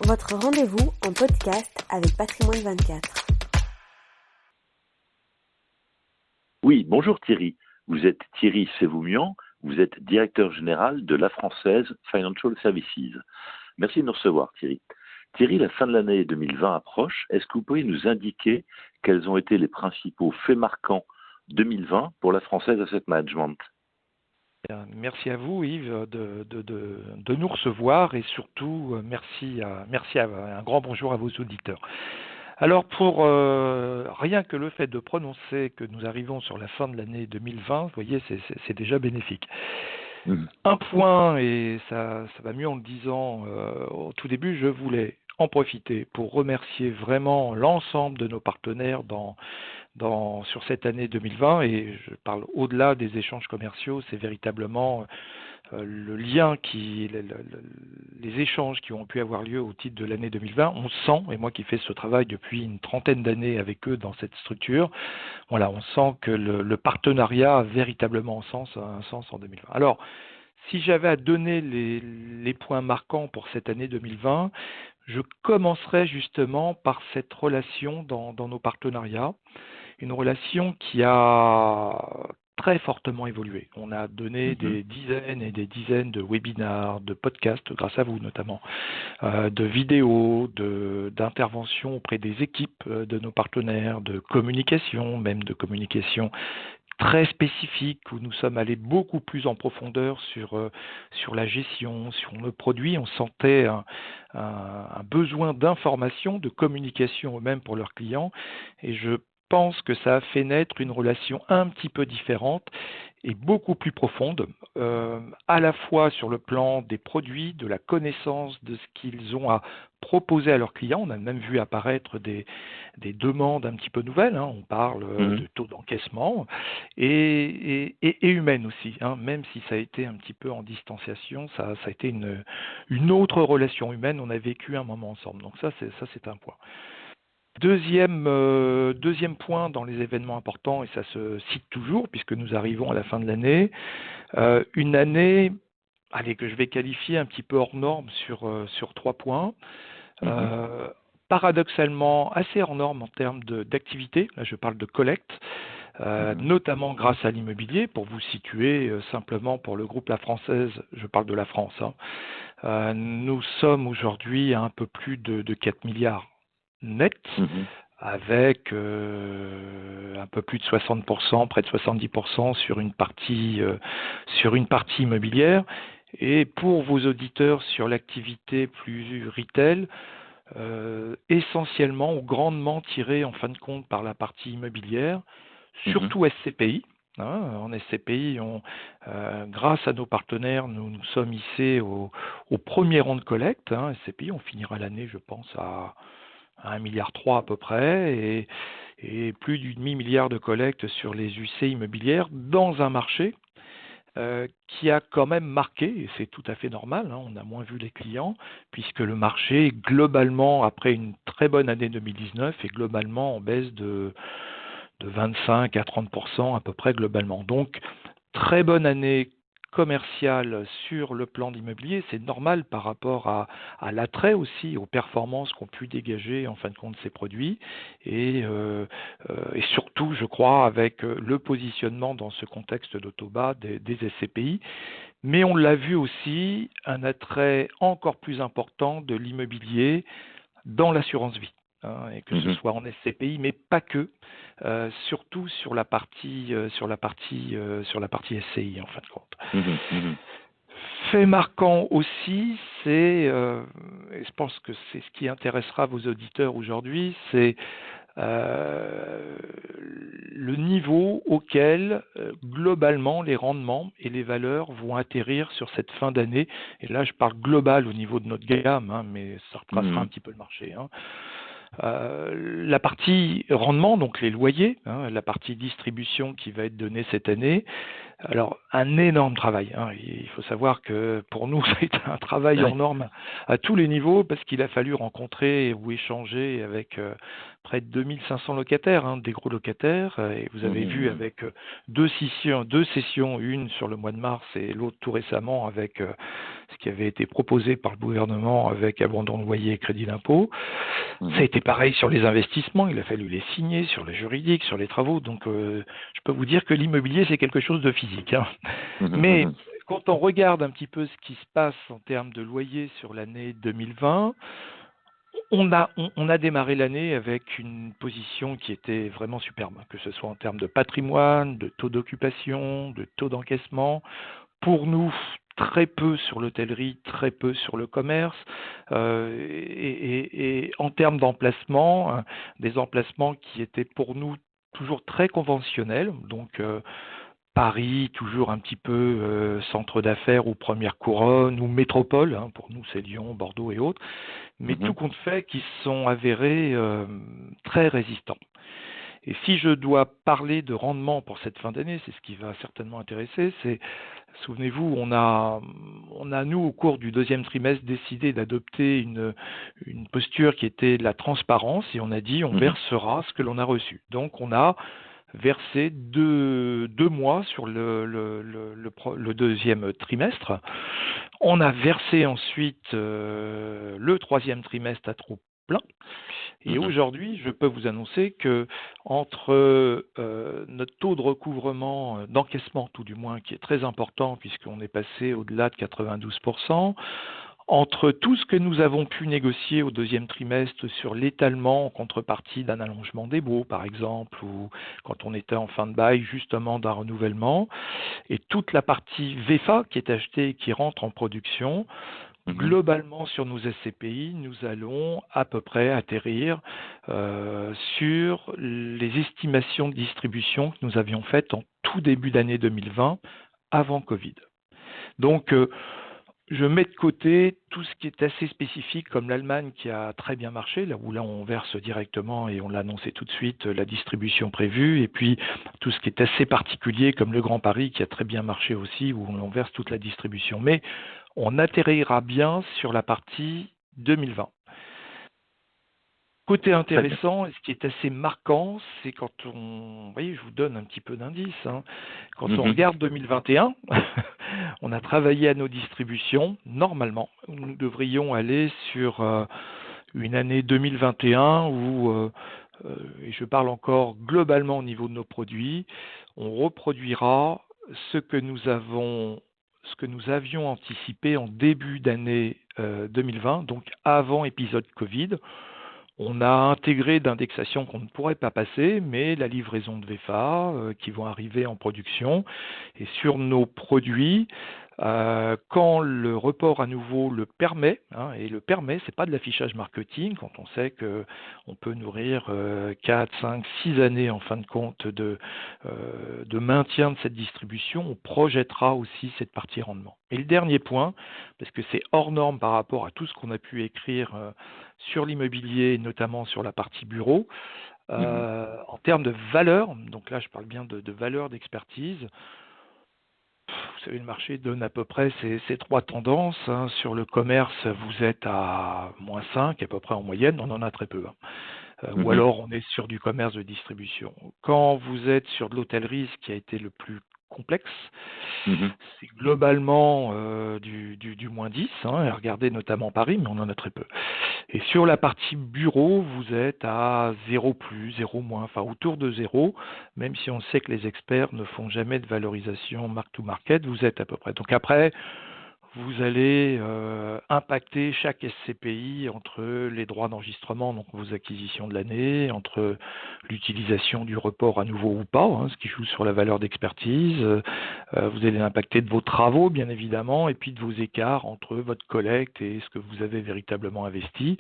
Votre rendez-vous en podcast avec Patrimoine 24. Oui, bonjour Thierry. Vous êtes Thierry Sévoumian, vous êtes directeur général de La Française Financial Services. Merci de nous recevoir Thierry. Thierry, la fin de l'année 2020 approche. Est-ce que vous pouvez nous indiquer quels ont été les principaux faits marquants 2020 pour La Française Asset Management ? Merci à vous Yves de nous recevoir et surtout merci à un grand bonjour à vos auditeurs. Alors pour rien que le fait de prononcer que nous arrivons sur la fin de l'année 2020, vous voyez, c'est déjà bénéfique. Un point, et ça va mieux en le disant au tout début, je voulais en profiter pour remercier vraiment l'ensemble de nos partenaires sur cette année 2020, et je parle au-delà des échanges commerciaux, c'est véritablement le lien les échanges qui ont pu avoir lieu au titre de l'année 2020, on sent, et moi qui fais ce travail depuis une trentaine d'années avec eux dans cette structure, voilà, on sent que le partenariat a véritablement un sens en 2020. Alors, si j'avais à donner les points marquants pour cette année 2020, je commencerai justement par cette relation dans nos partenariats, une relation qui a très fortement évolué. On a donné des dizaines et des dizaines de webinars, de podcasts, grâce à vous notamment, de vidéos, d'interventions auprès des équipes de nos partenaires, de communication, même de communication très spécifique, où nous sommes allés beaucoup plus en profondeur sur la gestion, sur le produit. On sentait un besoin d'information, de communication eux-mêmes pour leurs clients, et je pense que ça a fait naître une relation un petit peu différente et beaucoup plus profonde, à la fois sur le plan des produits, de la connaissance de ce qu'ils ont à proposer à leurs clients. On a même vu apparaître des demandes un petit peu nouvelles, hein. On parle de taux d'encaissement et humaine aussi, hein. Même si ça a été un petit peu en distanciation, ça a été une autre relation humaine. On a vécu un moment ensemble. Donc ça c'est un point. Deuxième point dans les événements importants, et ça se cite toujours puisque nous arrivons à la fin de l'année, une année que je vais qualifier un petit peu hors norme sur 3 points. Paradoxalement assez hors norme en termes d'activité, là je parle de collecte, notamment grâce à l'immobilier. Pour vous situer simplement pour le groupe La Française, je parle de la France, hein. Nous sommes aujourd'hui à un peu plus de 4 milliards net, avec un peu plus de 60%, près de 70% sur une partie immobilière. Et pour vos auditeurs sur l'activité plus retail, essentiellement ou grandement tirée en fin de compte par la partie immobilière, surtout SCPI. En SCPI, grâce à nos partenaires, nous sommes hissés au premier rang de collecte. SCPI, on finira l'année, je pense, à 1,3 milliard à peu près, et plus du demi-milliard de collecte sur les UC immobilières dans un marché qui a quand même marqué, et c'est tout à fait normal, hein, on a moins vu les clients, puisque le marché, globalement, après une très bonne année 2019, est globalement en baisse de 25 à 30% à peu près globalement. Donc, très bonne année commerciale sur le plan d'immobilier, c'est normal par rapport à l'attrait aussi, aux performances qu'ont pu dégager en fin de compte ces produits, et surtout, je crois, avec le positionnement dans ce contexte de taux bas des SCPI. Mais on l'a vu aussi, un attrait encore plus important de l'immobilier dans l'assurance vie. Et que ce soit en SCPI, mais pas que, surtout sur la partie SCI en fin de compte. Fait marquant aussi, et je pense que c'est ce qui intéressera vos auditeurs aujourd'hui, c'est le niveau auquel globalement les rendements et les valeurs vont atterrir sur cette fin d'année. Et là, je parle global au niveau de notre gamme, mais ça retracera un petit peu le marché. La partie rendement, donc les loyers, la partie distribution qui va être donnée cette année. Alors, un énorme travail. Il faut savoir que pour nous, ça a été un travail hors norme à tous les niveaux, parce qu'il a fallu rencontrer ou échanger avec près de 2500 locataires, des gros locataires. Et vous avez vu avec deux sessions, une sur le mois de mars et l'autre tout récemment avec ce qui avait été proposé par le gouvernement avec abandon de loyer et crédit d'impôt. Ça a été pareil sur les investissements, il a fallu les signer, sur le juridique, sur les travaux. Donc je peux vous dire que l'immobilier, c'est quelque chose de physique. Hein. Mais quand on regarde un petit peu ce qui se passe en termes de loyer sur l'année 2020, on a démarré l'année avec une position qui était vraiment superbe, que ce soit en termes de patrimoine, de taux d'occupation, de taux d'encaissement. Pour nous, très peu sur l'hôtellerie, très peu sur le commerce. Et en termes d'emplacement, des emplacements qui étaient pour nous toujours très conventionnels. Donc Paris, toujours un petit peu centre d'affaires ou première couronne ou métropole. Hein, pour nous, c'est Lyon, Bordeaux et autres. Mais tout compte fait, qui sont avérés très résistants. Et si je dois parler de rendement pour cette fin d'année, c'est ce qui va certainement intéresser, souvenez-vous, on a nous, au cours du deuxième trimestre, décidé d'adopter une posture qui était de la transparence, et on a dit on versera ce que l'on a reçu. Donc on a versé deux mois sur le deuxième trimestre. On a versé ensuite le troisième trimestre à trop plein. Et aujourd'hui, je peux vous annoncer que entre notre taux de recouvrement, d'encaissement tout du moins, qui est très important puisqu'on est passé au-delà de 92%, entre tout ce que nous avons pu négocier au deuxième trimestre sur l'étalement en contrepartie d'un allongement des baux, par exemple, ou quand on était en fin de bail, justement d'un renouvellement, et toute la partie VFA qui est achetée et qui rentre en production, globalement sur nos SCPI, nous allons à peu près atterrir sur les estimations de distribution que nous avions faites en tout début d'année 2020, avant Covid. Donc, je mets de côté tout ce qui est assez spécifique, comme l'Allemagne qui a très bien marché, là où on verse directement, et on l'a annoncé tout de suite, la distribution prévue, et puis tout ce qui est assez particulier, comme le Grand Paris qui a très bien marché aussi, où on verse toute la distribution. Mais on atterrira bien sur la partie 2020. Côté intéressant, et ce qui est assez marquant, c'est quand vous voyez, je vous donne un petit peu d'indices, hein. Quand on regarde 2021, on a travaillé à nos distributions. Normalement, nous devrions aller sur une année 2021 où, et je parle encore globalement au niveau de nos produits, on reproduira ce que nous avions anticipé en début d'année 2020, donc avant épisode Covid. On a intégré d'indexations qu'on ne pourrait pas passer, mais la livraison de VFA qui vont arriver en production. Et sur nos produits, quand le report à nouveau le permet, hein, et le permet, c'est pas de l'affichage marketing, quand on sait qu'on peut nourrir 4, 5, 6 années en fin de compte de maintien de cette distribution, on projettera aussi cette partie rendement. Et le dernier point, parce que c'est hors norme par rapport à tout ce qu'on a pu écrire sur l'immobilier, notamment sur la partie bureau, en termes de valeur, donc là je parle bien de valeur d'expertise. Vous savez, le marché donne à peu près ces trois tendances. Hein. Sur le commerce, vous êtes à -5 à peu près en moyenne, on en a très peu. Hein. Ou alors on est sur du commerce de distribution. Quand vous êtes sur de l'hôtellerie, ce qui a été le plus complexe, c'est globalement du -10, hein, et regardez notamment Paris, mais on en a très peu. Et sur la partie bureau, vous êtes à 0+, 0-, enfin autour de 0, même si on sait que les experts ne font jamais de valorisation mark-to-market, vous êtes à peu près. Donc après, vous allez impacter chaque SCPI entre les droits d'enregistrement, donc vos acquisitions de l'année, entre l'utilisation du report à nouveau ou pas, hein, ce qui joue sur la valeur d'expertise. Vous allez l'impacter de vos travaux, bien évidemment, et puis de vos écarts entre votre collecte et ce que vous avez véritablement investi.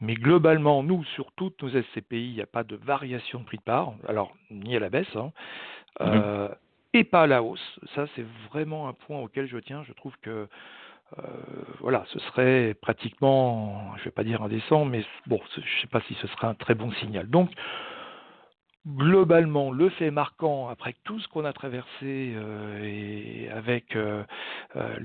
Mais globalement, nous, sur toutes nos SCPI, il n'y a pas de variation de prix de part, alors ni à la baisse, hein, et pas à la hausse. Ça, c'est vraiment un point auquel je tiens. Je trouve que voilà, ce serait pratiquement, je ne vais pas dire indécent, mais bon, je ne sais pas si ce serait un très bon signal. Donc, globalement, le fait marquant, après tout ce qu'on a traversé et avec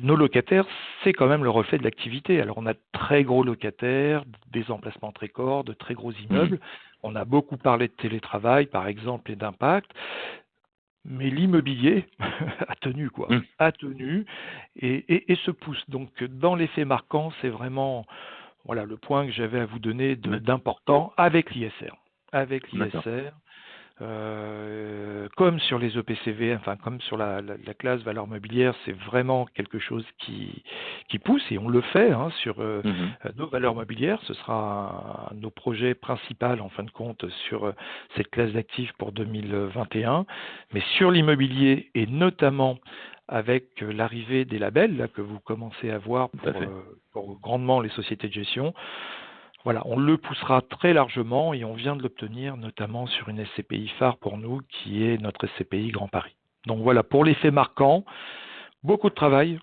nos locataires, c'est quand même le reflet de l'activité. Alors, on a de très gros locataires, des emplacements très corps, de très gros immeubles. On a beaucoup parlé de télétravail, par exemple, et d'impact. Mais l'immobilier a tenu, quoi, Mmh. a tenu et se pousse. Donc, dans les faits marquants, c'est vraiment voilà le point que j'avais à vous donner d'important avec l'ISR. Avec D'accord. l'ISR, comme sur les EPCV, enfin comme sur la classe valeur mobilière, c'est vraiment quelque chose qui pousse et on le fait hein, sur Mmh. nos valeurs mobilières. Ce sera un de nos projets principaux en fin de compte sur cette classe d'actifs pour 2021. Mais sur l'immobilier et notamment avec l'arrivée des labels là, que vous commencez à voir Tout à fait. pour grandement les sociétés de gestion, voilà, on le poussera très largement et on vient de l'obtenir notamment sur une SCPI phare pour nous qui est notre SCPI Grand Paris. Donc voilà, pour les faits marquants, beaucoup de travail.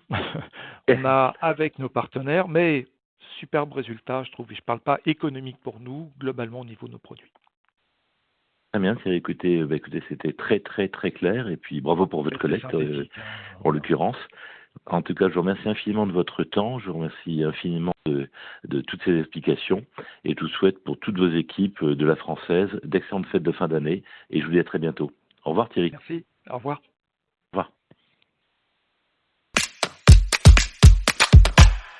On a avec nos partenaires, mais superbe résultat, je trouve. Et je ne parle pas économique pour nous, globalement au niveau de nos produits. Très bien, Thierry. Écoutez, c'était très, très, très clair. Et puis, bravo pour votre C'était collecte, synthétique. Hein, en voilà. l'occurrence. En tout cas, je vous remercie infiniment de votre temps. Je vous remercie infiniment de toutes ces explications. Et je vous souhaite pour toutes vos équipes de la Française d'excellentes fêtes de fin d'année. Et je vous dis à très bientôt. Au revoir, Thierry. Merci. Au revoir.